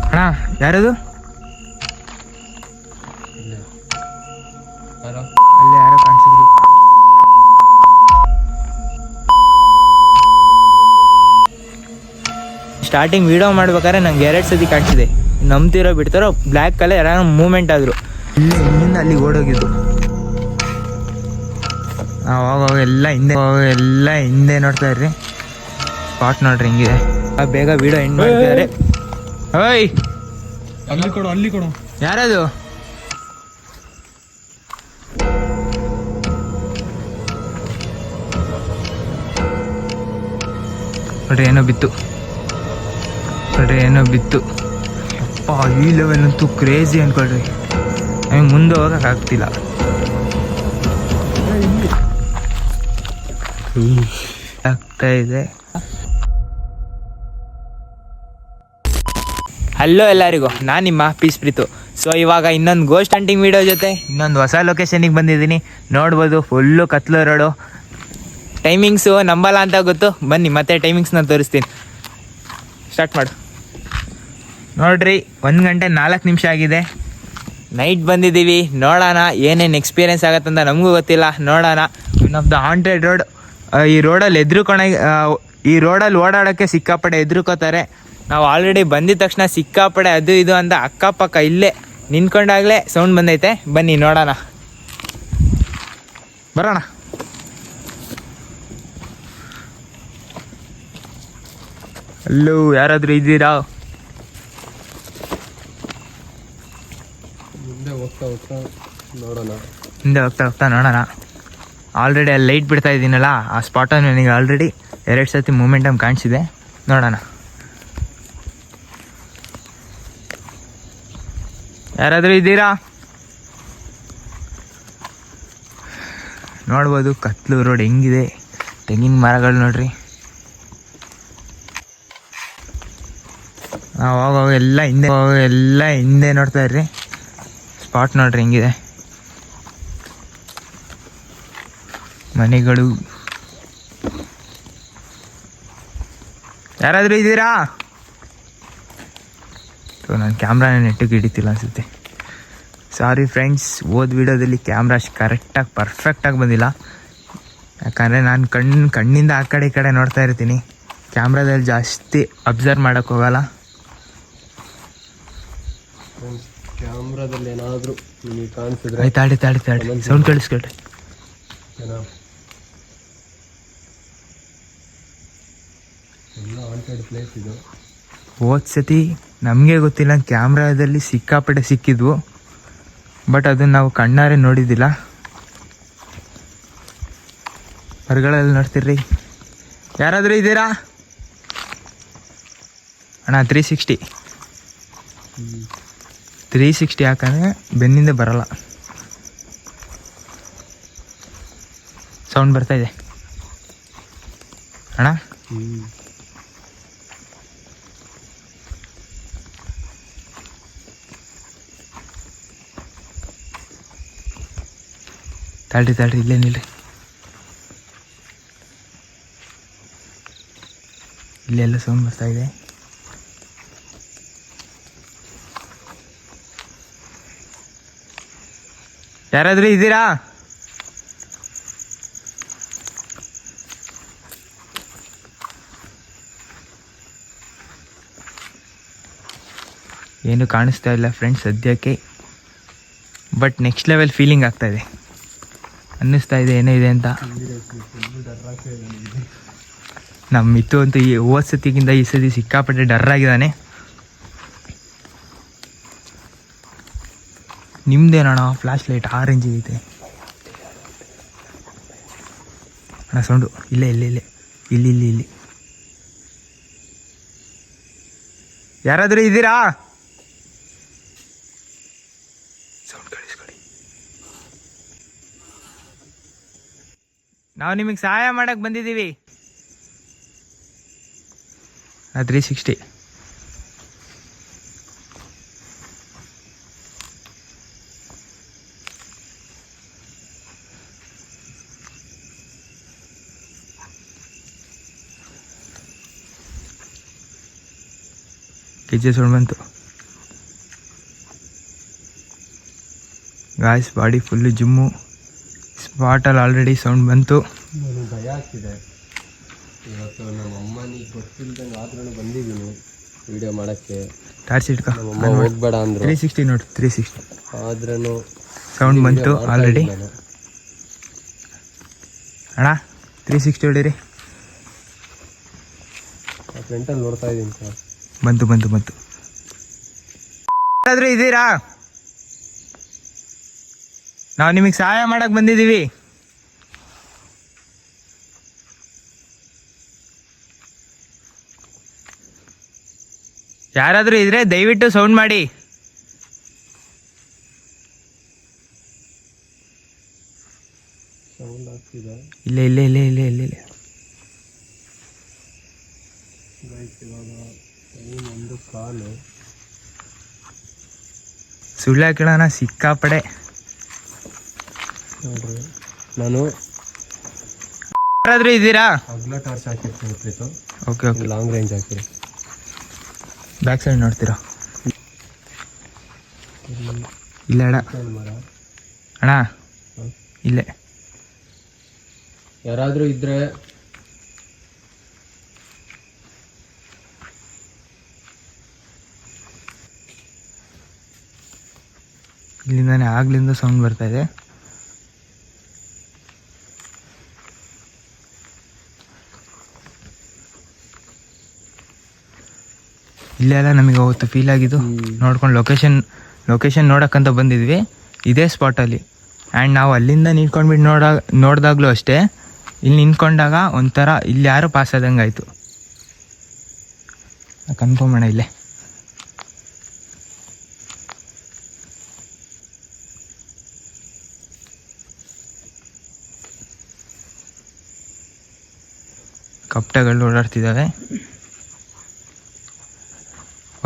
ಅಣ್ಣ ಯಾರದು? ಅಲ್ಲಿ ಯಾರೋ ಕಾಣಿಸಿದ್ರು. ಸ್ಟಾರ್ಟಿಂಗ್ ವಿಡಿಯೋ ಮಾಡ್ಬೇಕಾದ್ರೆ ನಂಗೆ 2 ಸತಿ ಕಾಣಿಸಿದೆ. ನಂಬ್ತಿರೋ ಬಿಡ್ತಾರೋ ಬ್ಲ್ಯಾಕ್ ಕಲರ್ ಯಾರೋ ಮೂವ್ಮೆಂಟ್ ಆದರು. ಇಲ್ಲಿಂದ ಅಲ್ಲಿಗೆ ಓಡೋಗಿದ್ದು. ಅವಾಗ ಎಲ್ಲ ಹಿಂದೆ ನೋಡ್ತಾ ಇರ್ರಿ. ಸ್ಪಾಟ್ ನೋಡ್ರಿ ಹಿಂಗಿದೆ. ಬೇಗ ವಿಡಿಯೋ ಎಂಡ್ ಮಾಡ್ತಿದ್ದಾರೆ. ಓಯ್ ಅಲ್ಲಿ ಕೊಡು ಯಾರದು? ನೋಡ್ರಿ ಏನೋ ಬಿತ್ತು. ಅಪ್ಪ ಈ ಲೆವೆಲ್ ಅಂತೂ ಕ್ರೇಜಿ ಅನ್ಕೊಳ್ರಿ. ನಮಗೆ ಮುಂದೆ ಹೋಗಕ್ಕಾಗ್ತಿಲ್ಲ. ಆಗ್ತಾ ಇದೆ. ಹಲೋ ಎಲ್ಲರಿಗೂ, ನಾನು ನಿಮ್ಮ ಪೀಸ್ ಪ್ರೀತು. ಸೊ ಇವಾಗ ಇನ್ನೊಂದು ಗೋಸ್ಟ್ ಹಂಟಿಂಗ್ ವಿಡಿಯೋ ಜೊತೆ ಇನ್ನೊಂದು ಹೊಸ ಲೊಕೇಶನಿಗೆ ಬಂದಿದ್ದೀನಿ. ನೋಡ್ಬೋದು, ಫುಲ್ಲು ಕತ್ಲು ರೋಡು. ಟೈಮಿಂಗ್ಸು ನಂಬಲ್ಲ ಅಂತ ಗೊತ್ತು. ಬನ್ನಿ ಮತ್ತೆ ಟೈಮಿಂಗ್ಸ್ನ ತೋರಿಸ್ತೀನಿ. ಸ್ಟಾರ್ಟ್ ಮಾಡು. ನೋಡ್ರಿ 1 ಗಂಟೆ 4 ನಿಮಿಷ ಆಗಿದೆ. ನೈಟ್ ಬಂದಿದ್ದೀವಿ. ನೋಡೋಣ ಏನೇನು ಎಕ್ಸ್ಪೀರಿಯೆನ್ಸ್ ಆಗುತ್ತಂತ ನಮಗೂ ಗೊತ್ತಿಲ್ಲ. ನೋಡೋಣ. One of the haunted road. ಈ ರೋಡಲ್ಲಿ ಓಡಾಡೋಕ್ಕೆ ಸಿಕ್ಕಾಪಟ್ಟೆ ಎದುರುಕೋತಾರೆ. ನಾವು ಆಲ್ರೆಡಿ ಬಂದಿದ ತಕ್ಷಣ ಸಿಕ್ಕಾಪಟ್ಟೆ ಅದು ಇದು ಅಂತ ಅಕ್ಕಪಕ್ಕ ಇಲ್ಲೇ ನಿಂತ್ಕೊಂಡಾಗಲೇ ಸೌಂಡ್ ಬಂದೈತೆ. ಬನ್ನಿ ನೋಡೋಣ, ಬರೋಣ. ಅಲ್ಲೂ ಯಾರಾದರೂ ಇದ್ದೀರಾ? ಹಿಂದೆ ಹೋಗ್ತಾ ನೋಡೋಣ. ಆಲ್ರೆಡಿ ಅಲ್ಲಿ ಲೈಟ್ ಬಿಡ್ತಾ ಇದ್ದೀನಲ್ಲ, ಆ ಸ್ಪಾಟನ್ನು ನನಗೆ ಆಲ್ರೆಡಿ 2 ಸತಿ ಮೂಮೆಂಟಮ್ ಕಾಣಿಸಿದೆ. ನೋಡೋಣ ಯಾರಾದರೂ ಇದ್ದೀರಾ? ನೋಡ್ಬೋದು ಕತ್ಲು ರೋಡ್ ಹೆಂಗಿದೆ. ತೆಂಗಿನ ಮರಗಳು ನೋಡ್ರಿ. ನಾವು ಎಲ್ಲ ಹಿಂದೆ ನೋಡ್ತಾ ಇರ್ರಿ. ಸ್ಪಾಟ್ ನೋಡ್ರಿ ಹೆಂಗಿದೆ. ಮನೆಗಳು. ಯಾರಾದರೂ ಇದ್ದೀರಾ? ನನ್ನ ಕ್ಯಾಮ್ರಾನ ನೆಟ್ಟಿಗೆ ಹಿಡಿತಿಲ್ಲ ಅನಿಸುತ್ತೆ. ಸಾರಿ ಫ್ರೆಂಡ್ಸ್, ವಿಡಿಯೋದಲ್ಲಿ ಕ್ಯಾಮ್ರಾ ಕರೆಕ್ಟಾಗಿ ಪರ್ಫೆಕ್ಟಾಗಿ ಬಂದಿಲ್ಲ. ಯಾಕಂದರೆ ನಾನು ಕಣ್ಣಿಂದ ಆ ಕಡೆ ಈ ಕಡೆ ನೋಡ್ತಾ ಇರ್ತೀನಿ. ಕ್ಯಾಮ್ರಾದಲ್ಲಿ ಜಾಸ್ತಿ ಅಬ್ಸರ್ವ್ ಮಾಡೋಕ್ಕೆ ಹೋಗಲ್ಲ. ಕ್ಯಾಮ್ರಾದಲ್ಲಿ ಏನಾದರೂ ನಿಮಗೆ ಕಾಣಿಸಿದ್ರೆ ತಾಡಿ ಸೌಂಡ್ ಕೇಳಿಸ್ಕೊಳ್ರಿ. ಎಲ್ಲ ಹಾಂಟೆಡ್ ಪ್ಲೇಸ್ ಇದು. ಹೋದ ಸತಿ ನಮಗೆ ಗೊತ್ತಿಲ್ಲ, ಕ್ಯಾಮ್ರಾದಲ್ಲಿ ಸಿಕ್ಕಾಪಟ್ಟೆ ಸಿಕ್ಕಿದ್ವು. ಬಟ್ ಅದನ್ನು ನಾವು ಕಣ್ಣಾರೆ ನೋಡಿದ್ದಿಲ್ಲ. ಹೊರಗಳಲ್ಲಿ ನೋಡ್ತಿರ್ರಿ. ಯಾರಾದರೂ ಇದ್ದೀರಾ? ಅಣ್ಣ 360 ಯಾಕಂದರೆ ಬೆನ್ನಿಂದ ಬರಲ್ಲ. ಸೌಂಡ್ ಬರ್ತಾ ಇದೆ ಅಣ್ಣ. ತಾಳ್ರಿ ಇಲ್ಲೇ ನಿಲ್ರಿ. ಇಲ್ಲೆಲ್ಲ ಸೌಂಡ್ ಬರ್ತಾ ಇದೆ. ಯಾರಾದರೂ ಇದ್ದೀರಾ? ಏನು ಕಾಣಿಸ್ತಾ ಇಲ್ಲ ಫ್ರೆಂಡ್ಸ್ ಸದ್ಯಕ್ಕೆ. ಬಟ್ ನೆಕ್ಸ್ಟ್ ಲೆವೆಲ್ ಫೀಲಿಂಗ್ ಆಗ್ತಾ ಇದೆ. ಅನ್ನಿಸ್ತಾ ಇದೆ ಏನೋ ಇದೆ ಅಂತ. ನಮ್ಮ ಮಿತ್ತು ಅಂತೂ ಈ ಹೋದ ಸತಿಗಿಂತ ಈ ಸತಿ ಸಿಕ್ಕಾಪಟ್ಟೆ ಡರ್ ಆಗಿದ್ದಾನೆ. ನಿಮ್ದೇನಣ್ಣ ಫ್ಲ್ಯಾಶ್ ಲೈಟ್ ಆರೆಂಜ್ ಐತೆ ಅಣ್ಣ. ಸೌಂಡು ಇಲ್ಲಿ ಯಾರಾದರೂ ಇದ್ದೀರಾ? ಸೌಂಡ್ ಕಳಿಸ್ಕೊಡಿ. ನಾವು ನಿಮಗೆ ಸಹಾಯ ಮಾಡಕ್ಕೆ ಬಂದಿದ್ದೀವಿ. 360 ಗೆಜ್ಜೆ ಸೌಂಡ್ ಬಂತು. Guys body full gym. ಸ್ಪಾಟಲ್ಲಿ ಆಲ್ರೆಡಿ ಸೌಂಡ್ ಬಂತು. ನನಗೆ ಭಯ ಆಗ್ತಿದೆ ಇವತ್ತು. ನಮ್ಮ ಅಮ್ಮನಿಗೆ ಗೊತ್ತಿಲ್ದಂಗೆ ಆದ್ರೂ ಬಂದಿದ್ದೀನಿ ವಿಡಿಯೋ ಮಾಡೋಕ್ಕೆ. ಟಾರ್ಚ್ ಇಟ್ಕೊ. ನಮ್ಮಮ್ಮ ಹೋಗ್ಬೇಡ ಅಂದರು. 360 ನೋಡು, 360 ಆದ್ರೂ ಸೌಂಡ್ ಬಂತು ಆಲ್ರೆಡಿ. ಅಣ್ಣ 360 ಹೊಡೀರಿ. ಫ್ರಂಟಲ್ಲಿ ನೋಡ್ತಾ ಇದ್ದೀನಿ ಸರ್. ಬಂತು ಯಾರಾದ್ರೂ ಇದ್ದೀರಾ? ನಾವು ನಿಮಗೆ ಸಹಾಯ ಮಾಡಕ್ ಬಂದಿದ್ದೀವಿ. ಯಾರಾದ್ರೂ ಇದ್ರೆ ದಯವಿಟ್ಟು ಸೌಂಡ್ ಮಾಡಿ. ಸೌಂಡ್ ಆಗ್ತಿದೆ. ಇಲ್ಲೇ ಇವಾಗ ಒಂದು ಕಾಲು ಸುಳ್ಳು ಹಾಕಿಡೋಣ ಸಿಕ್ಕಾಪಡೆ. ನೋಡ್ರಿ, ನಾನು ಯಾರಾದ್ರೂ ಇದ್ದೀರಾ? ಅಗ್ಲ ಟಾರ್ಚ್ ಹಾಕಿರ್ತೀನಿ ಪ್ರೀತು. ಓಕೆ ಲಾಂಗ್ ರೇಂಜ್ ಹಾಕಿರಿ. ಬ್ಯಾಕ್ ಸೈಡ್ ನೋಡ್ತೀರಾ? ಇಲ್ಲ ಅಣ್ಣ, ಮರ ಅಣ್ಣ ಇಲ್ಲೇ. ಯಾರಾದರೂ ಇದ್ರೆ ಇಲ್ಲಿಂದಾನೆ ಆಗ್ಲಿಂದ ಸೌಂಡ್ ಬರ್ತಾ ಇದೆ. ಇಲ್ಲೆಲ್ಲ ನಮಗೆ ಅವತ್ತು ಫೀಲ್ ಆಗಿದ್ದು ನೋಡ್ಕೊಂಡು ಲೊಕೇಶನ್ ನೋಡೋಕ್ಕಂತ ಬಂದಿದ್ವಿ ಇದೇ ಸ್ಪಾಟಲ್ಲಿ. ಆ್ಯಂಡ್ ನಾವು ಅಲ್ಲಿಂದ ನಿಂತ್ಕೊಂಡ್ಬಿಟ್ಟು ನೋಡಿದಾಗಲೂ ಅಷ್ಟೇ, ಇಲ್ಲಿ ನಿಂತ್ಕೊಂಡಾಗ ಒಂಥರ ಇಲ್ಲಿ ಯಾರು ಪಾಸ್ ಆದಂಗೆ ಆಯಿತು. ಕನ್ಫರ್ಮ್ ಅಣ್ಣ ಇಲ್ಲೇ. ಕಪ್ಪಟಗಳು ಓಡಾಡ್ತಿದ್ದಾವೆ.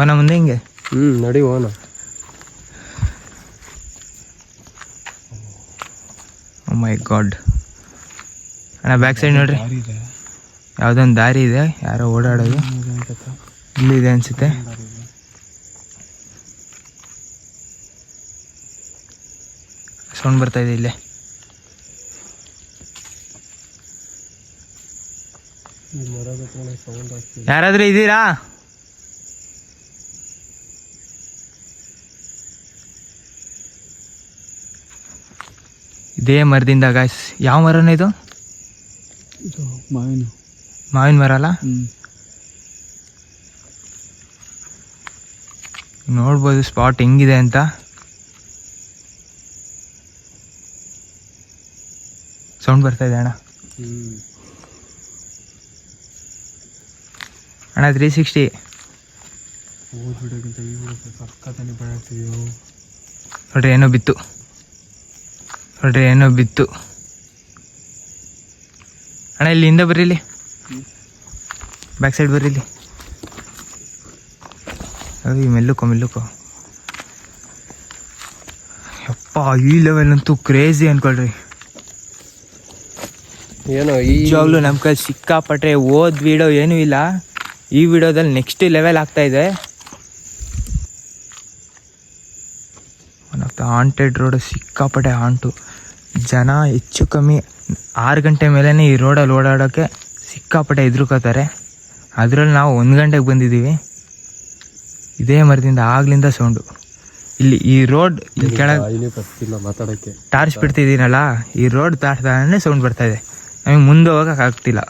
ಓನ ಮುಂದೆ ಹಿಂಗೆ ನಡಿ ಓನ. ಓ ಮೈ ಗಾಡ್ ಅಣ್ಣ, ಬ್ಯಾಕ್ ಸೈಡ್ ನೋಡ್ರಿ, ಯಾವುದೊಂದು ದಾರಿ ಇದೆ, ಯಾರೋ ಓಡಾಡೋದು ಇಲ್ಲಿದೆ ಅನ್ಸುತ್ತೆ. ಸೌಂಡ್ ಬರ್ತಾ ಇದೆ ಇಲ್ಲೇ. ಯಾರಾದ್ರೂ ಇದ್ದೀರಾ? ಇದೇ ಮರದಿಂದ ಗಾಯ್ಸ್. ಯಾವ ಮರನ ಇದು? ಮಾವಿನ ಮರ ಅಲ್ಲ? ನೋಡ್ಬೋದು ಸ್ಪಾಟ್ ಹೆಂಗಿದೆ ಅಂತ. ಸೌಂಡ್ ಬರ್ತಾ ಇದೆ ಅಣ್ಣ. ಅಣ್ಣ 360 ನೋಡ್ರಿ, ಏನೋ ಬಿತ್ತು ಅಣ್ಣ. ಇಲ್ಲಿಂದ ಬರ್ರಿಲಿ, ಬ್ಯಾಕ್ ಸೈಡ್ ಬರ್ರಿಲಿ. ಅಯ್ಯ ಮೆಲ್ಲುಕೋ. ಯಪ್ಪ, ಈ ಲೆವೆಲ್ ಅಂತೂ ಕ್ರೇಜಿ ಅನ್ಕೊಳ್ರಿ. ಏನೋ ನಿಜವಾಗ್ಲೂ ನಮ್ಮ ಕೈ ಸಿಕ್ಕಾಪಟ್ರೆ ಓದ್ ವಿಡಿಯೋ ಏನೂ ಇಲ್ಲ. ಈ ವಿಡಿಯೋದಲ್ಲಿ ನೆಕ್ಸ್ಟ್ ಲೆವೆಲ್ ಆಗ್ತಾ ಇದೆ. One of the haunted road. ಸಿಕ್ಕಾಪಟ್ಟೆ ಹಾಂಟು. ಜನ ಹೆಚ್ಚು ಕಮ್ಮಿ 6 ಗಂಟೆ ಮೇಲೇ ಈ ರೋಡಲ್ಲಿ ಓಡಾಡೋಕ್ಕೆ ಸಿಕ್ಕಾಪಟ್ಟೆ ಹೆದ್ರುಕೋತಾರೆ. ಅದರಲ್ಲಿ ನಾವು 1 ಗಂಟೆಗೆ ಬಂದಿದ್ದೀವಿ. ಇದೇ ಮರದಿಂದ ಆಗ್ಲಿಂದ ಸೌಂಡು. ಇಲ್ಲಿ ಈ ರೋಡ್ ಇಲ್ಲಿ ಕೆಳಗೆ ಮಾತಾಡೋಕ್ಕೆ ಟಾರ್ಚ್ ಬಿಡ್ತಿದ್ದೀನಲ್ಲ, ಈ ರೋಡ್ ದಾಟ್ದಾನೆ ಸೌಂಡ್ ಬರ್ತಾ ಇದೆ. ನಮಗೆ ಮುಂದೆ ಹೋಗೋಕ್ಕಾಗ್ತಿಲ್ಲ.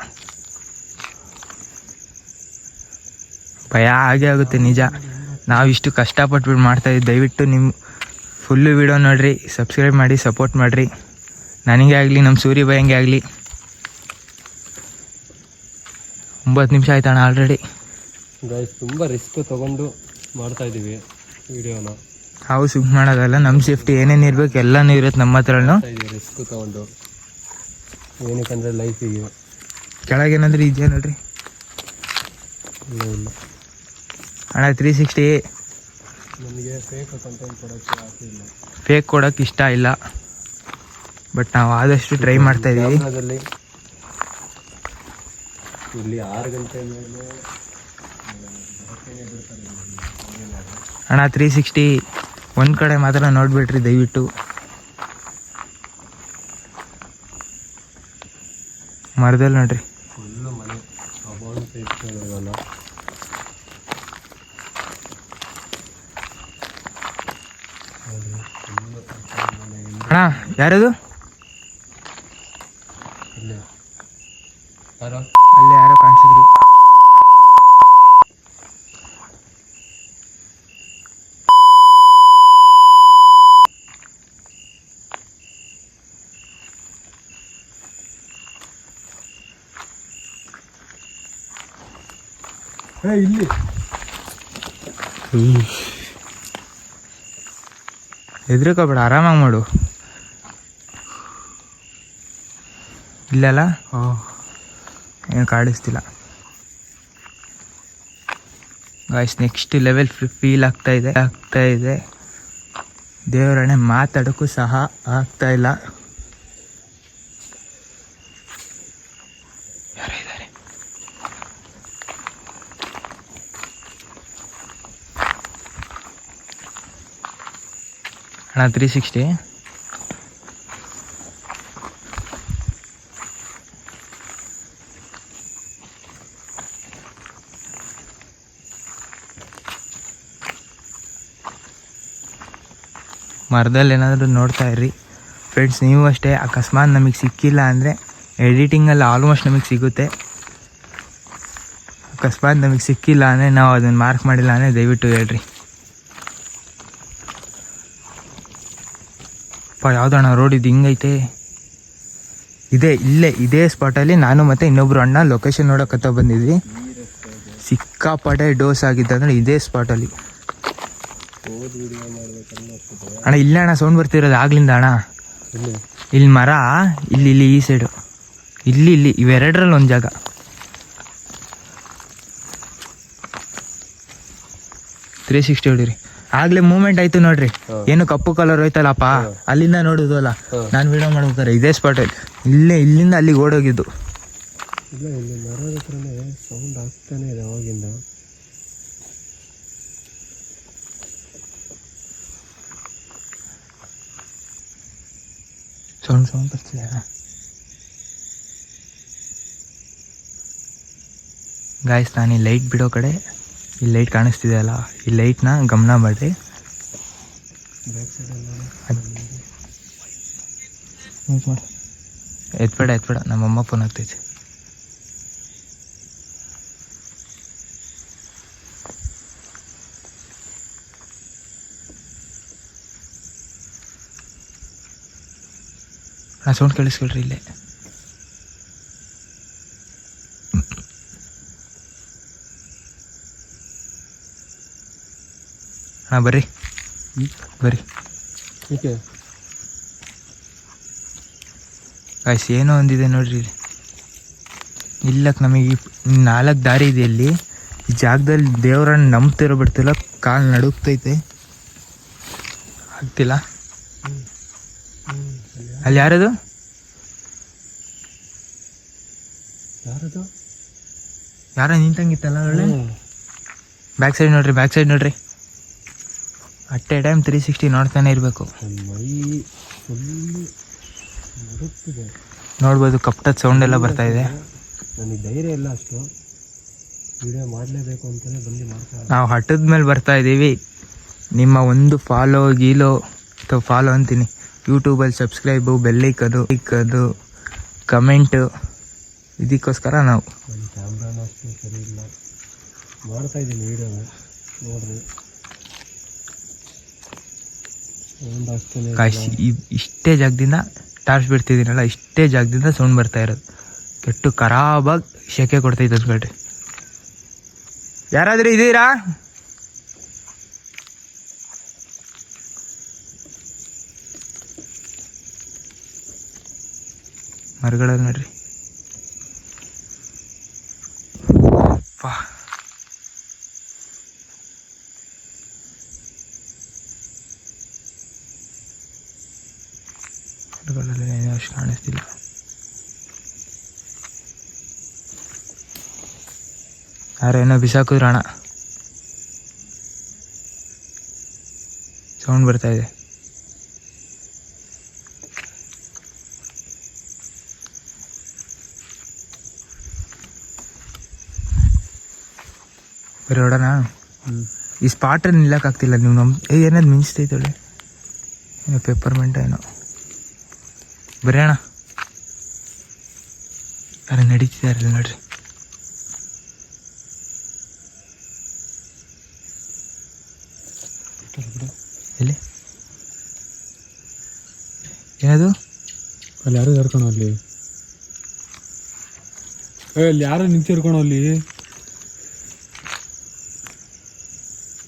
ಭಯ ಆಗೇ ಆಗುತ್ತೆ ನಿಜ. ನಾವಿಷ್ಟು ಕಷ್ಟಪಟ್ಬಿಟ್ಟು ಮಾಡ್ತಾಯಿದ್ದೀವಿ. ದಯವಿಟ್ಟು ನಿಮ್ಮ ಫುಲ್ಲು ವಿಡಿಯೋ ನೋಡಿರಿ, ಸಬ್ಸ್ಕ್ರೈಬ್ ಮಾಡಿ, ಸಪೋರ್ಟ್ ಮಾಡಿರಿ. ನನಗೆ ಆಗಲಿ, ನಮ್ಮ ಸೂರ್ಯ ಭಯಂಗೆ ಆಗಲಿ. 9 ನಿಮಿಷ ಆಯ್ತಣ್ಣ ಆಲ್ರೆಡಿ. ತುಂಬ ರಿಸ್ಕ್ ತೊಗೊಂಡು ಮಾಡ್ತಾಯಿದ್ದೀವಿ ವಿಡಿಯೋನ. ನಾವು ಸುಮ್ಮನೆ ಮಾಡೋದಲ್ಲ, ನಮ್ಮ ಸೇಫ್ಟಿ ಏನೇನು ಇರಬೇಕು ಎಲ್ಲನೂ ಇರುತ್ತೆ ನಮ್ಮ ಹತ್ರನೂ. ರಿಸ್ಕ್ ತೊಗೊಂಡು ಏನಕ್ಕಂದರೆ ಲೈಫಿಗೆ. ಕೆಳಗೇನಾದ್ರೂ ಇದೆಯಾ ನೋಡ್ರಿ. ಇಲ್ಲ ಅಣ್ಣ 360 ನಮಗೆ ಫೇಕ್ ಕಂಟೆಂಟ್ ಕೊಡೋಕ್ಕೆ ಆಸೆ ಇಲ್ಲ, ಫೇಕ್ ಕೊಡೋಕ್ಕೆ ಇಷ್ಟ ಇಲ್ಲ. ಬಟ್ ನಾವು ಆದಷ್ಟು ಟ್ರೈ ಮಾಡ್ತಾಯಿದ್ದೀವಿ. ಇಲ್ಲಿ 6 ಗಂಟೆ ಮೇಲೆ ಅಣ್ಣ 360 ಒಂದು ಕಡೆ ಮಾತ್ರ ನೋಡಿಬಿಟ್ರಿ ದಯವಿಟ್ಟು. ಮರದಲ್ಲಿ ನೋಡ್ರಿ. ಫುಲ್ಲು ಮನೆ ಅಮೌಂಟ್ ಇಟ್ಕೊಳ್ಳೋದಲ್ಲ. ಅಣ್ಣ ಯಾರದು? ಇಲ್ಲೇ ಯಾರೋ ಅಲ್ಲಿ ಯಾರೋ ಕಾಣಿಸಿದ್ರು. ಇಲ್ಲಿ ಹೆದ್ರಕೋಬೇಡ, ಆರಾಮಾಗಿ ಮಾಡು. ಇಲ್ಲಲ್ಲ ಏನು ಕಾಡಿಸ್ತಿಲ್ಲ ಗಾಯ್ಸ್. ನೆಕ್ಸ್ಟ್ ಲೆವೆಲ್ ಫೀಲ್ ಆಗ್ತಾ ಇದೆ. ದೇವರಣೆ ಮಾತಾಡೋಕ್ಕೂ ಸಹ ಆಗ್ತಾ ಇಲ್ಲ. ಯಾರೋ ಇದ್ದಾರೆ. ಅಣ್ಣ 360 ಮರದಲ್ಲಿ ಏನಾದರೂ ನೋಡ್ತಾ ಇರ್ರಿ ಫ್ರೆಂಡ್ಸ್. ನೀವು ಅಷ್ಟೇ, ಅಕಸ್ಮಾತ್ ನಮಗೆ ಸಿಕ್ಕಿಲ್ಲ ಅಂದರೆ ಎಡಿಟಿಂಗಲ್ಲಿ ಆಲ್ಮೋಸ್ಟ್ ನಮಗೆ ಸಿಗುತ್ತೆ. ಅಕಸ್ಮಾತ್ ನಮಗೆ ಸಿಕ್ಕಿಲ್ಲ ಅಂದರೆ, ನಾವು ಅದನ್ನು ಮಾರ್ಕ್ ಮಾಡಿಲ್ಲ ಅಂದರೆ ದಯವಿಟ್ಟು ಹೇಳ್ರಿ. ಯಾವುದಣ್ಣ ರೋಡ್ ಇದು ಹಿಂಗೈತೆ? ಇದೇ ಸ್ಪಾಟಲ್ಲಿ ನಾನು ಮತ್ತು ಇನ್ನೊಬ್ರು ಅಣ್ಣ ಲೊಕೇಶನ್ ನೋಡೋಕತ್ತ ಬಂದಿದ್ವಿ. ಸಿಕ್ಕಾಪಟ್ಟೆ ಡೋಸ್ ಆಗಿತ್ತು ಅಂದರೆ ಇದೇ ಸ್ಪಾಟಲ್ಲಿ ಅಣ್ಣ. ಇಲ್ಲ ಅಣ್ಣ ಸೌಂಡ್ ಬರ್ತಿರೋದು ಆಗ್ಲಿಂದ ಅಣ್ಣ. ಇಲ್ಲಿ ಮರ, ಇಲ್ಲಿ ಈ ಸೈಡು, ಇಲ್ಲಿ ಇವೆರಡರಲ್ಲಿ ಒಂದು ಜಾಗ. ತ್ರೀ 360 ಹೊಡಿರಿ. ಆಗ್ಲೇ ಮೂವ್ಮೆಂಟ್ ಆಯ್ತು ನೋಡ್ರಿ. ಏನು ಕಪ್ಪು ಕಲರ್ ಹೋಯ್ತಲ್ಲಪ್ಪ, ಅಲ್ಲಿಂದ ನೋಡುದಲ್ಲ. ನಾನು ವಿಡಿಯೋ ಮಾಡ್ಬೇಕಾರೆ ಇದೇ ಸ್ಪಾಟಲ್ಲಿ, ಇಲ್ಲಿಂದ ಅಲ್ಲಿಗೆ ಓಡೋಗಿದ್ದು. ಇಲ್ಲ, ಇಲ್ಲಿ ಮರದ ಹತ್ರನೇ ಸೌಂಡ್ ಆಗ್ತಾನೆ ಇದೆ ಅವಾಗಿಂದ. ಸೌಂಡ್ ಬರ್ತಿದೆ. ಗಾಯ್ಸ್, ನಾನು ಈ ಲೈಟ್ ಬಿಡೋ ಕಡೆ, ಈ ಲೈಟ್ ಕಾಣಿಸ್ತಿದೆ ಅಲ್ಲ, ಈ ಲೈಟ್ನ ಗಮನ ಮಾಡಿರಿ. ಎತ್ಬೇಡ, ನಮ್ಮಮ್ಮ ಫೋನ್ ಆಗ್ತೈತೆ. ನಾ ಸೌಂಡ್ ಕೇಳಿಸ್ಕೊಳ್ರಿ ಇಲ್ಲೇ. ಹಾಂ ಬರ್ರಿ. ಗಾಯ್ಸ್, ಏನೋ ಒಂದಿದೆ ನೋಡ್ರಿ ಇಲ್ಲಿ. ಇಲ್ಲಕ್ಕೆ ನಮಗೆ 4 ದಾರಿ ಇದೆ ಇಲ್ಲಿ. ಈ ಜಾಗದಲ್ಲಿ ದೇವರನ್ನ ನಂಬ್ತಿರೋ ಬಿಡ್ತಿಲ್ಲ, ಕಾಲು ನಡುಗ್ತೈತೆ, ಆಗ್ತಿಲ್ಲ. ಅಲ್ಲಿ ಯಾರದು? ಯಾರೋ ನಿಂತಂಗಿತ್ತಲ್ಲ ಒಳ್ಳೆ. ಬ್ಯಾಕ್ ಸೈಡ್ ನೋಡ್ರಿ. ಅಟ್ ಎ ಟೈಮ್ 360 ನೋಡ್ತಾನೆ ಇರಬೇಕು. ನೋಡ್ಬೋದು, ಕಪ್ಟದ ಸೌಂಡ್ ಎಲ್ಲ ಬರ್ತಾ ಇದೆ. ನನಗೆ ಧೈರ್ಯ ಇಲ್ಲ ಅಷ್ಟು, ವಿಡಿಯೋ ಮಾಡಲೇಬೇಕು ಅಂತಲೇ ಬಂದು ಮಾಡ್ತಾರೆ. ನಾವು ಹಟ್ಟದ ಮೇಲೆ ಬರ್ತಾ ಇದ್ದೀವಿ. ನಿಮ್ಮ ಒಂದು ಫಾಲೋ ಅಥವಾ ಫಾಲೋ ಅಂತೀನಿ, ಯೂಟ್ಯೂಬಲ್ಲಿ ಸಬ್ಸ್ಕ್ರೈಬು, ಬೆಲ್ಲೈಕದು, ಕಮೆಂಟು, ಇದಕ್ಕೋಸ್ಕರ ನಾವು. ನನ್ನ ಕ್ಯಾಮ್ರಾನ ಅಷ್ಟು ಸರಿ ಇಲ್ಲ, ಮಾಡ್ತಾಯಿದ್ದೀನಿ ವಿಡಿಯೋನ ನೋಡ್ರಿ. ಇಷ್ಟೇ ಜಾಗದಿಂದ ಟಾರ್ಚ್ ಬಿಡ್ತಿದ್ದೀನಲ್ಲ, ಇಷ್ಟೇ ಜಾಗದಿಂದ ಸೌಂಡ್ ಬರ್ತಾ ಇರೋದು. ಕೆಟ್ಟು ಖರಾಬಾಗಿ ಶೆಕೆ ಕೊಡ್ತೈತೆ ಅಂದ್ಕೊಳ್ರಿ. ಯಾರಾದರೂ ಇದ್ದೀರಾ? ಮರಗಳಲ್ಲಿ ನೋಡ್ರಿ. ಏನೋ ಅಷ್ಟು ಕಾಣಿಸ್ತಿಲ್ಲ. ಯಾರೇನೋ ಬಿಸಾಕಿದ್ರು ಅಣ್ಣ, ಸೌಂಡ್ ಬರ್ತಾ ಇದೆ. ಬರೀ ಹೊಡೋಣ. ಈ ಸ್ಪಾಟಲ್ಲಿ ನಿಲ್ಲಕ್ಕಾಗ್ತಿಲ್ಲ. ನೀವು ಏನಾದ್ರು ಮಿಂಚ್ತೈತೊಳ್ಳೆ, ಏನೋ ಪೆಪ್ಪರ್ಮೆಂಟ್ ಏನೋ. ಬರೀ ಅಣ್ಣ ಅರೆ ನಡೀತಿದಾರಲ್ಲ ನೋಡ್ರಿ. ಎಲ್ಲಿ ಏನದು? ಅಲ್ಲಿ ಯಾರು ಕರ್ಕೊಳೋ ಅಲ್ಲಿ, ಅಲ್ಲಿ ಯಾರು ನಿಂತಿರ್ಕೊಳೋ ಅಲ್ಲಿ.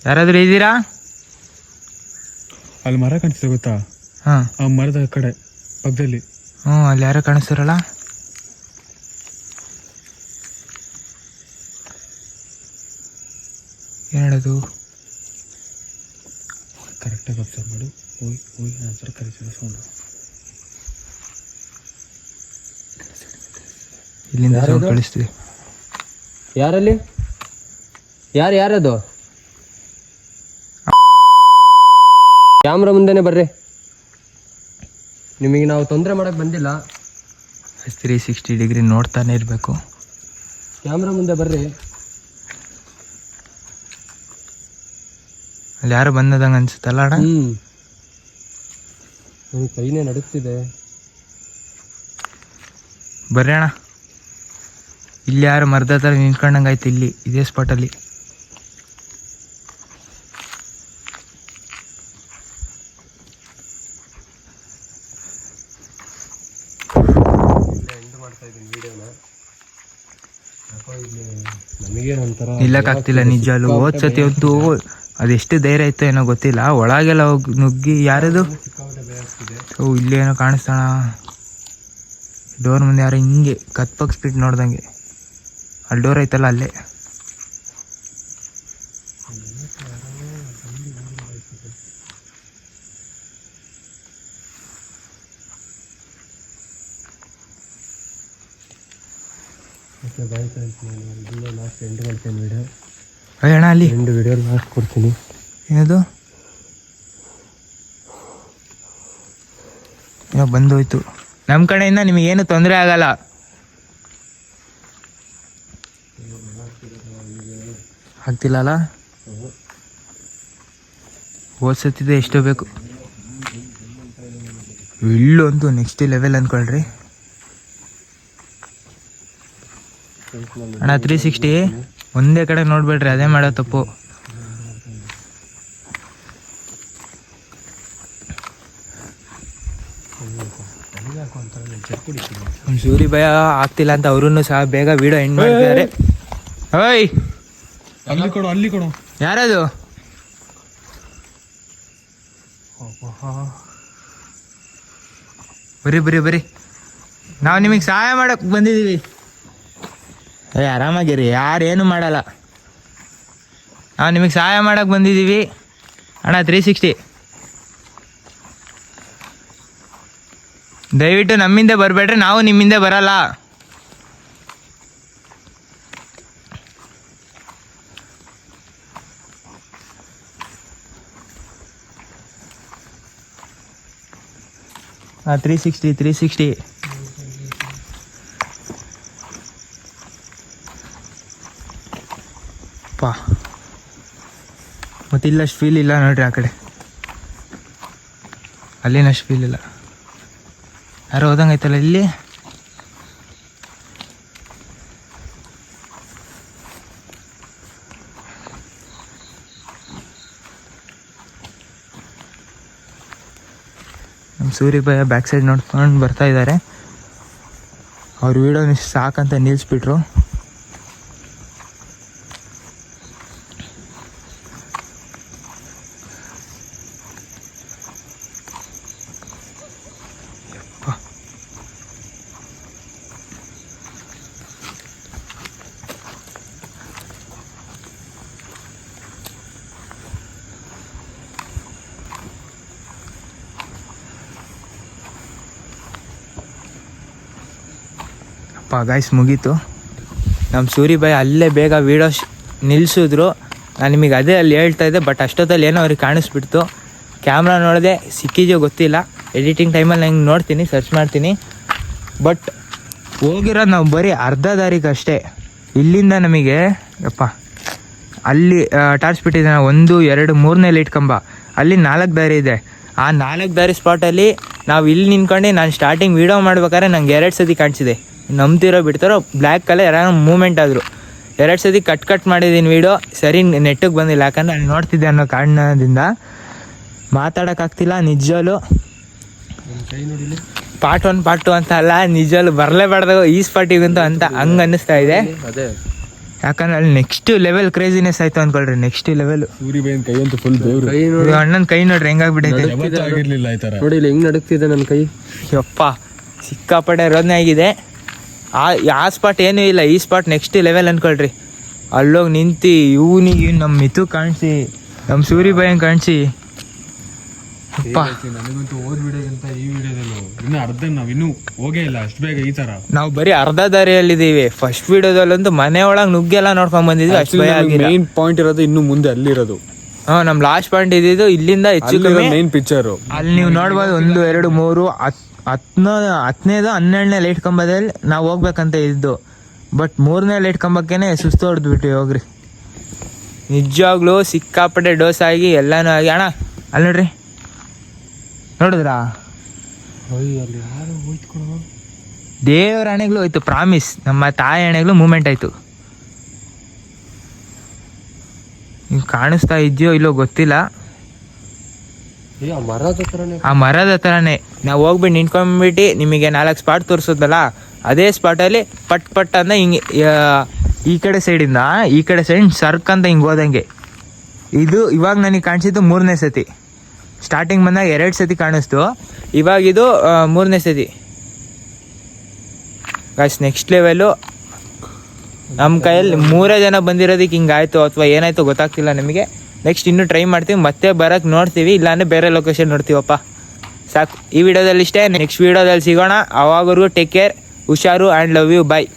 ಯಾರಾದ್ರೂ ಇದ್ದೀರಾ? ಅಲ್ಲಿ ಮರ ಕಾಣಿಸ್ತಾ ಗೊತ್ತಾ? ಹಾಂ, ಆ ಮರದ ಕಡೆ ಪಕ್ಕದಲ್ಲಿ. ಹ್ಞೂ, ಅಲ್ಲಿ ಯಾರೋ ಕಾಣಿಸ್ತಾರಲ್ಲ. ಏನು ಹೇಳೋದು? ಕರೆಕ್ಟಾಗಿ ಅಬ್ಸರ್ವ್ ಮಾಡು. ಹೋಯ್ ಹೋಯ್ ಆನ್ಸರ್ ಕರೀತಿರೋ ಸೌಂಡು. ಇಲ್ಲಿಂದ ಸೌಂಡ್ ಕಳಿಸ್ತೀವಿ. ಯಾರಲ್ಲಿ? ಯಾರದು? ಕ್ಯಾಮ್ರಾ ಮುಂದೆನೆ ಬರ್ರಿ. ನಿಮಗೆ ನಾವು ತೊಂದರೆ ಮಾಡಕ್ ಬಂದಿಲ್ಲ. 360 ಡಿಗ್ರಿ ನೋಡ್ತಾನೆ ಇರಬೇಕು. ಕ್ಯಾಮ್ರಾ ಮುಂದೆ ಬರ್ರಿ. ಅಲ್ಲಿ ಯಾರು ಬಂದದಂಗೆ ಅನ್ಸುತ್ತಲ್ಲ ಅಣ್ಣ? ನನ್ನ ಕೈನೇ ನಡುತ್ತಿದೆ. ಬರ್ರಿ ಅಣ್ಣ. ಇಲ್ಲಿ ಯಾರು ಮರದ ಥರ ನಿಂತ್ಕೊಂಡಂಗಾಯ್ತು. ಇಲ್ಲಿ ಇದೇ ಸ್ಪಾಟಲ್ಲಿ. ನಮಗೆ ಒಂಥರ ನಿಲ್ಲಕ್ಕಾಗ್ತಿಲ್ಲ ನಿಜಾಲು. ಹೋದ್ಸತಿ ಅಂತೂ ಅದೆಷ್ಟು ಧೈರ್ಯ ಇತ್ತು ಏನೋ ಗೊತ್ತಿಲ್ಲ, ಒಳಗೆಲ್ಲ ಹೋಗಿ ನುಗ್ಗಿ. ಯಾರದು? ಓ, ಇಲ್ಲಿ ಏನೋ ಕಾಣಿಸ್ತಾಣ. ಡೋರ್ ಮುಂದೆ ಯಾರೋ ಹಿಂಗೆ ಕತ್ಪಕ್ ಸ್ಪೀಡ್ ನೋಡ್ದಂಗೆ. ಅಲ್ಲಿ ಡೋರ್ ಐತಲ್ಲ ಅಲ್ಲೇ. ಲಾಸ್ಟ್ ಎಂಡ್ ಮಾಡ್ತೇನೆ ವಿಡಿಯೋ. ಅಣ್ಣ ಅಲ್ಲಿ ಎಂಡ್ ವಿಡಿಯೋ ಲಾಸ್ಟ್ ಕೊಡ್ತೀನಿ. ಏನದು? ಏನೋ ಬಂದೋಯ್ತು. ನಮ್ಮ ಕಡೆಯಿಂದ ನಿಮಗೇನು ತೊಂದರೆ ಆಗಲ್ಲ. ಆಗ್ತಿಲ್ಲಲ್ಲ? ಓದ್ಸತ್ತಿದೆ ಎಷ್ಟೋ ಬೇಕು. ಇಲ್ಲು ಅಂತೂ ನೆಕ್ಸ್ಟ್ ಲೆವೆಲ್ ಅಂದ್ಕೊಳ್ರಿ ಅಣ್ಣ. 360 ಒಂದೇ ಕಡೆ ನೋಡ್ಬೇಡ್ರಿ, ಅದೇ ಮಾಡೋ ತಪ್ಪು. ನಮ್ಮ ಸೂರಿ ಭಯ ಆಗ್ತಿಲ್ಲ ಅಂತ ಅವ್ರೂ ಸಹ ಬೇಗ ವಿಡಿಯೋ ಎಂಡ್ ಮಾಡ್ತಿದ್ದಾರೆ. ಓಯ್, ಅಲ್ಲಿ ಕೊಡು. ಯಾರದು? ಬರೀ ನಾವು ನಿಮಗೆ ಸಹಾಯ ಮಾಡಕ್ ಬಂದಿದ್ದೀವಿ. ಆರಾಮಾಗಿರಿ, ಯಾರೇನು ಮಾಡಲ್ಲ. ನಾವು ನಿಮಗೆ ಸಹಾಯ ಮಾಡಕ್ ಬಂದಿದ್ದೀವಿ ಅಣ್ಣ. 360 ದಯವಿಟ್ಟು ನಮ್ಮಿಂದ ಬರಬೇಡ್ರಿ, ನಾವು ನಿಮ್ಮಿಂದ ಬರಲ್ಲ. ಹಾಂ, 360 ಪಾ. ಮತ್ತಿಲ್ಲಷ್ಟು ಫೀಲ್ ಇಲ್ಲ ನೋಡ್ರಿ ಆ ಕಡೆ. ಅಲ್ಲಿನಷ್ಟು ಫೀಲ್ ಇಲ್ಲ. ಯಾರೋ ಹೋದಂಗೈತಲ್ಲ ಇಲ್ಲಿ. ನಮ್ಮ ಸೂರ್ಯ ಭಯ ಬ್ಯಾಕ್ ಸೈಡ್ ನೋಡ್ಕೊಂಡು ಬರ್ತಾ ಇದ್ದಾರೆ. ಅವ್ರ ವಿಡಿಯೋ ಸಾಕಂತ ನಿಲ್ಲಿಸ್ಬಿಟ್ರು. ಗಾಯ್ಸ್ ಮುಗೀತು. ನಮ್ಮ ಸೂರಿ ಬಾಯ್ ಅಲ್ಲೇ ಬೇಗ ವೀಡಿಯೋ ನಿಲ್ಲಿಸಿದ್ರು. ನಾನು ನಿಮಗೆ ಅದೇ ಅಲ್ಲಿ ಹೇಳ್ತಾ ಇದ್ದೆ, ಬಟ್ ಅಷ್ಟೊತ್ತಲ್ಲಿ ಏನೋ ಅವ್ರಿಗೆ ಕಾಣಿಸ್ಬಿಡ್ತು. ಕ್ಯಾಮ್ರಾ ನೋಡಿದೆ, ಸಿಕ್ಕಿದೆಯೋ ಗೊತ್ತಿಲ್ಲ. ಎಡಿಟಿಂಗ್ ಟೈಮಲ್ಲಿ ನಂಗೆ ನೋಡ್ತೀನಿ, ಸರ್ಚ್ ಮಾಡ್ತೀನಿ. ಬಟ್ ಹೋಗಿರೋದು ನಾವು ಬರೀ ಅರ್ಧ ದಾರಿಗೆ ಅಷ್ಟೇ. ಇಲ್ಲಿಂದ ನಮಗೆ ಅಲ್ಲಿ ಟಾರ್ಚ್ ಬಿಟ್ಟಿದ್ದಾನೆ 1 2 3ನೇ ಲೈಟ್ ಕಂಬ, ಅಲ್ಲಿ 4 ದಾರಿ ಇದೆ. ಆ 4 ದಾರಿ ಸ್ಪಾಟಲ್ಲಿ ನಾವು ಇಲ್ಲಿ ನಿಂತ್ಕೊಂಡು ನಾನು ಸ್ಟಾರ್ಟಿಂಗ್ ವೀಡಿಯೋ ಮಾಡ್ಬೇಕಾದ್ರೆ ನಂಗೆ 2 ಸತಿ ಕಾಣಿಸಿದೆ. ನಂಬ್ತಿರೋ ಬಿಡ್ತಾರೋ ಬ್ಲ್ಯಾಕ್ ಕಲರ್ ಯಾರೋ ಮೂಮೆಂಟ್ ಆದರು. 2 ಸತಿ ಕಟ್ ಮಾಡಿದ್ದೀನಿ ವೀಡಿಯೋ. ಸರಿ ನೆಟ್ಟಿಗೆ ಬಂದಿಲ್ಲ, ಯಾಕಂದ್ರೆ ಅಲ್ಲಿ ನೋಡ್ತಿದ್ದೆ ಅನ್ನೋ ಕಾರಣದಿಂದ ಮಾತಾಡೋಕ್ಕಾಗ್ತಿಲ್ಲ. ನಿಜವಲ್ಲೂ ಕೈ ನೋಡಿಲಿ. ಪಾರ್ಟ್ 1 ಪಾರ್ಟ್ 2 ಅಂತ ಅಲ್ಲ, ನಿಜವಲ್ಲೂ ಬರಲೇಬಾರ್ದು ಈ ಸ್ಪಾಟಿಗಂತೂ ಅಂತ ಹಂಗೆ ಅನ್ನಿಸ್ತಾ ಇದೆ. ಅದೇ ಯಾಕಂದ್ರೆ ಅಲ್ಲಿ ನೆಕ್ಸ್ಟ್ ಲೆವೆಲ್ ಕ್ರೇಜಿನೆಸ್ ಆಯ್ತು ಅಂದ್ಕೊಳ್ರಿ. ನೆಕ್ಸ್ಟ್ ಲೆವೆಲ್ ಸೂರಿಬೈನ್ ಕೈ ಅಂತೂ ಫುಲ್ ದೇವ್ರು. ಕೈ ನೋಡಿ, ಅಣ್ಣನ ಕೈ ನೋಡ್ರಿ ಹೆಂಗಾಗ್ಬಿಟ್ಟೈತೆ. ಯಾವತ್ತೂ ಆಗಿರ್ಲಿಲ್ಲ ಈ ತರ. ನೋಡಿ ಇಲ್ಲಿ ಹೆಂಗ್ ನಡುಕ್ತಿದೆ ನನ್ನ ಕೈ. ಯಪ್ಪ ಸಿಕ್ಕಾಪಟ್ಟೆ ರೋದನೆ ಆಗಿದೆ. ಆ ಸ್ಪಾಟ್ ಏನೂ ಇಲ್ಲ, ಈ ಸ್ಪಾಟ್ ನೆಕ್ಸ್ಟ್ ಲೆವೆಲ್ ಅಂದ್ಕೊಳ್ರಿ. ಅಲ್ಲೋಗಿ ನಿಂತು ಇವನಿಗೆ ನಮ್ಮ ಮಿತು ಕಾಣಿಸಿ, ನಮ್ಮ ಸೂರಿಬಾಯನ್ ಕಾಣಿಸಿ. ಅಪ್ಪ ನನಗಂತೂ ಓದ್ ವಿಡಿಯೋಗಿಂತ ಈ ವಿಡಿಯೋದಲ್ಲೂ ಇನ್ನು ಅರ್ಧ ನಾವಿನ್ನೂ ಹೋಗೇ ಇಲ್ಲ ಅಷ್ಟು ಬೇಗ ಈ ತರ. ನಾವು ಬರೀ ಅರ್ಧ ದಾರಿಯಲ್ಲಿದ್ದೀವಿ. ಫಸ್ಟ್ ವಿಡಿಯೋದಲ್ಲಂತೂ ಮನೆ ಒಳಗೆ ನುಗ್ಗೆಲ್ಲ ನೋಡ್ಕೊಂಡ್ ಬಂದಿದ್ವಿ. ಅಷ್ಟು ಭಯ ಆಗಿಲ್ಲ. ಮೇನ್ ಪಾಯಿಂಟ್ ಇರೋದು ಇನ್ನು ಮುಂದೆ ಅಲ್ಲಿರೋದು. ನಮ್ಮ ಲಾಸ್ಟ್ ಪಾಯಿಂಟ್ ಇದ್ದಿದ್ದು ಇಲ್ಲಿಂದ ಹೆಚ್ಚು ಕಮ್ಮಿ ಮೇನ್ ಪಿಕ್ಚರ್ ಅಲ್ಲಿ ನೀವು ನೋಡ್ಬೋದು. 1 2 3 10ನೇದು 12ನೇ ಲೈಟ್ ಕಂಬದಲ್ಲಿ ನಾವು ಹೋಗ್ಬೇಕಂತ ಇದ್ದು. ಬಟ್ 3ನೇ ಲೈಟ್ ಕಂಬಕ್ಕೇನೆ ಸುಸ್ತು ಹೊಡೆದ್ಬಿಟ್ಟು ಹೋಗ್ರಿ. ನಿಜವಾಗ್ಲೂ ಸಿಕ್ಕಾಪಟ್ಟೆ ಡೋಸ್ ಆಗಿ ಎಲ್ಲಾನು ಆಗಿ. ಅಣ್ಣ ಅಲ್ಲಿ ನೋಡ್ರಿ, ನೋಡಿದ್ರಾ? ಅಲ್ಲಿ ಯಾರು ಹೋಯ್ತು ದೇವರ ಹಣೆಗಳು ಹೋಯ್ತು. ಪ್ರಾಮಿಸ್, ನಮ್ಮ ತಾಯಿ ಹಣೆಗಳು ಮೂಮೆಂಟ್ ಆಯ್ತು. ನೀವು ಕಾಣಿಸ್ತಾ ಇದೆಯೋ ಇಲ್ಲೋ ಗೊತ್ತಿಲ್ಲ. ಮರದ ಹತ್ರನೇ. ಆ ಮರದ ಹತ್ರನೇ ನಾವು ಹೋಗ್ಬಿಟ್ಟು ನಿಂತ್ಕೊಂಡ್ಬಿಟ್ಟು ನಿಮಗೆ 4 ಸ್ಪಾಟ್ ತೋರಿಸೋದಲ್ಲ, ಅದೇ ಸ್ಪಾಟಲ್ಲಿ ಪಟ್ ಅಂತ ಹಿಂಗೆ ಈ ಕಡೆ ಸೈಡಿಂದ ಈ ಕಡೆ ಸೈಡ್ ಸರ್ಕ್ ಅಂತ ಹಿಂಗೆ ಹೋದಂಗೆ. ಇದು ಇವಾಗ ನನಗೆ ಕಾಣಿಸಿದ್ದು 3ನೇ ಸತಿ. ಸ್ಟಾರ್ಟಿಂಗ್ ಬಂದಾಗ 2 ಸತಿ ಕಾಣಿಸ್ತು, ಇವಾಗ ಇದು 3ನೇ ಸತಿ. Guys next level. ನಮ್ಮ ಕೈಯಲ್ಲಿ 3 ಜನ ಬಂದಿರೋದಕ್ಕೆ ಹಿಂಗಾಯ್ತು ಅಥವಾ ಏನಾಯ್ತು ಗೊತ್ತಾಗ್ತಿಲ್ಲ ನಮಗೆ. ನೆಕ್ಸ್ಟ್ ಇನ್ನೂ ಟ್ರೈ ಮಾಡ್ತೀವಿ, ಮತ್ತೆ ಬರೋಕ್ಕೆ ನೋಡ್ತೀವಿ, ಇಲ್ಲಾಂದರೆ ಬೇರೆ ಲೊಕೇಶನ್ ನೋಡ್ತೀವಪ್ಪ. ಸಾಕು ಈ ವಿಡಿಯೋದಲ್ಲಿ ಇಷ್ಟೇ. ನೆಕ್ಸ್ಟ್ ವಿಡಿಯೋದಲ್ಲಿ ಸಿಗೋಣ. ಅವಾಗವರೆಗೂ ಟೇಕ್ ಕೇರ್, ಹುಷಾರು ಆ್ಯಂಡ್ ಲವ್ ಯು, ಬಾಯ್.